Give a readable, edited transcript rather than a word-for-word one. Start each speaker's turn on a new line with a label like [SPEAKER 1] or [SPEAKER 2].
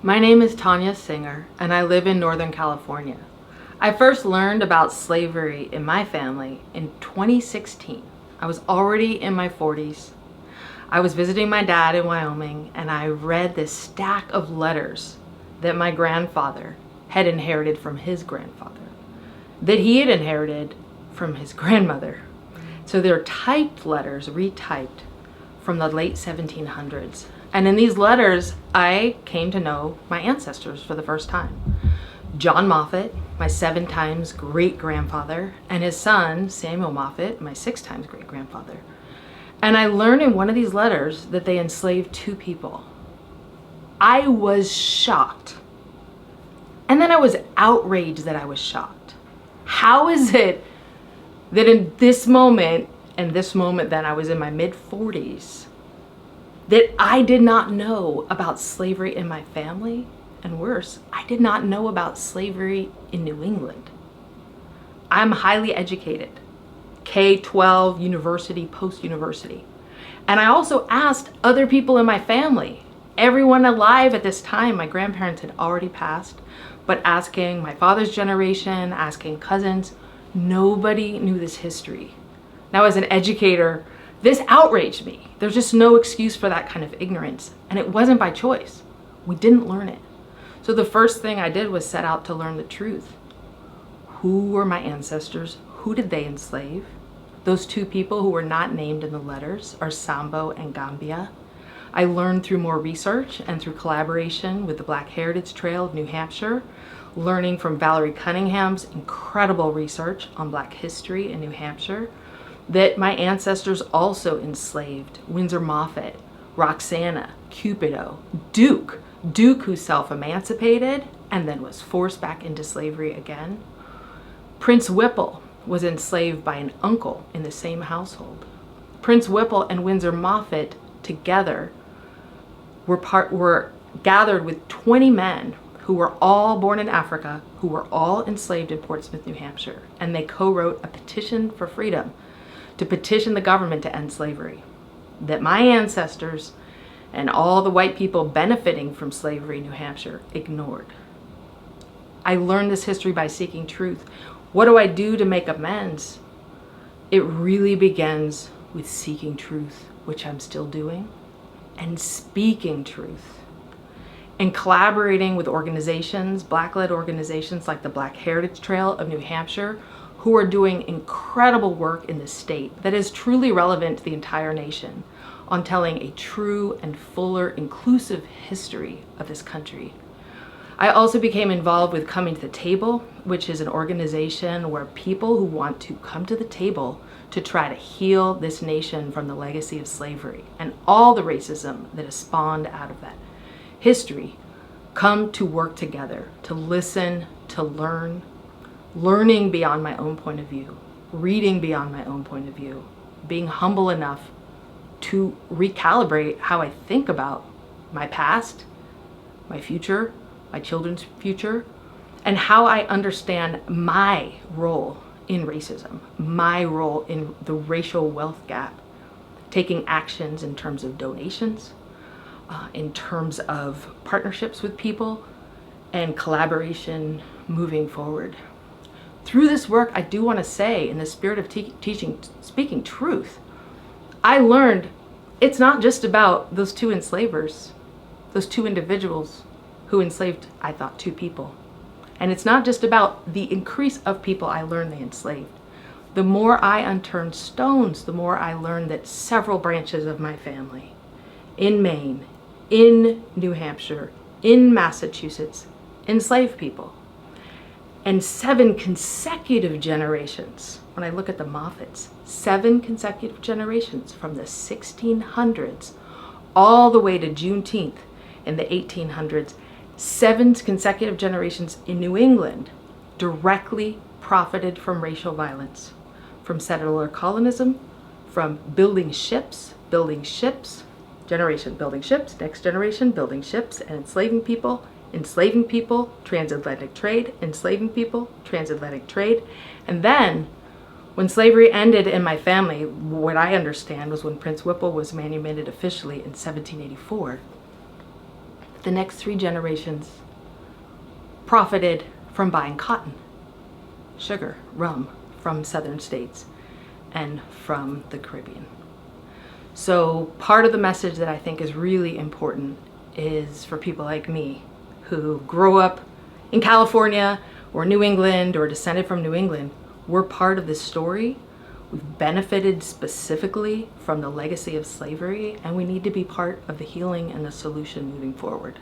[SPEAKER 1] My name is Tonya Singer, and I live in Northern California. I first learned about slavery in my family in 2016. I was already in my 40s. I was visiting my dad in Wyoming, and I read this stack of letters that my grandfather had inherited from his grandfather, that he had inherited from his grandmother. So they're typed letters, retyped from the late 1700s. And in these letters, I came to know my ancestors for the first time. John Moffat, my 7 times great-grandfather, and his son, Samuel Moffat, my 6 times great-grandfather. And I learned in one of these letters that they enslaved 2 people. I was shocked. And then I was outraged that I was shocked. How is it that in this moment, and this moment then I was in my mid-40s, that I did not know about slavery in my family? And worse, I did not know about slavery in New England. I'm highly educated, K-12, university, post-university. And I also asked other people in my family, everyone alive at this time. My grandparents had already passed, but asking my father's generation, asking cousins, nobody knew this history. Now, as an educator, this outraged me. There's just no excuse for that kind of ignorance. And it wasn't by choice. We didn't learn it. So the first thing I did was set out to learn the truth. Who were my ancestors? Who did they enslave? Those 2 people who were not named in the letters are Sambo and Gambia. I learned through more research and through collaboration with the Black Heritage Trail of New Hampshire, learning from Valerie Cunningham's incredible research on Black history in New Hampshire, that my ancestors also enslaved Windsor Moffat, Roxana, Cupido, Duke who self-emancipated and then was forced back into slavery again. Prince Whipple was enslaved by an uncle in the same household. Prince Whipple and Windsor Moffat together were gathered with 20 men who were all born in Africa, who were all enslaved in Portsmouth, New Hampshire, and they co-wrote a petition for freedom to petition the government to end slavery, that my ancestors and all the white people benefiting from slavery in New Hampshire ignored. I learned this history by seeking truth. What do I do to make amends? It really begins with seeking truth, which I'm still doing, and speaking truth, and collaborating with organizations, Black-led organizations like the Black Heritage Trail of New Hampshire, who are doing incredible work in the state that is truly relevant to the entire nation on telling a true and fuller, inclusive history of this country. I also became involved with Coming to the Table, which is an organization where people who want to come to the table to try to heal this nation from the legacy of slavery and all the racism that has spawned out of that history come to work together, to listen, to learn, learning beyond my own point of view, reading beyond my own point of view, being humble enough to recalibrate how I think about my past, my future, my children's future, and how I understand my role in racism, my role in the racial wealth gap, taking actions in terms of donations, in terms of partnerships with people, and collaboration moving forward. Through this work, I do want to say, in the spirit of speaking truth, I learned it's not just about those 2 enslavers, those 2 individuals who enslaved, I thought, 2 people. And it's not just about the increase of people I learned they enslaved. The more I unturned stones, the more I learned that several branches of my family, in Maine, in New Hampshire, in Massachusetts, enslaved people. And 7 consecutive generations, when I look at the Moffats, 7 consecutive generations from the 1600s all the way to Juneteenth in the 1800s, 7 consecutive generations in New England directly profited from racial violence, from settler colonism, from building ships, generation building ships, next generation building ships and enslaving people, transatlantic trade, enslaving people, transatlantic trade. And then when slavery ended in my family, what I understand was when Prince Whipple was manumitted officially in 1784. The next 3 generations profited from buying cotton, sugar, rum from southern states and from the Caribbean. So part of the message that I think is really important is for people like me who grow up in California or New England or descended from New England. We're part of this story. We've benefited specifically from the legacy of slavery, and we need to be part of the healing and the solution moving forward.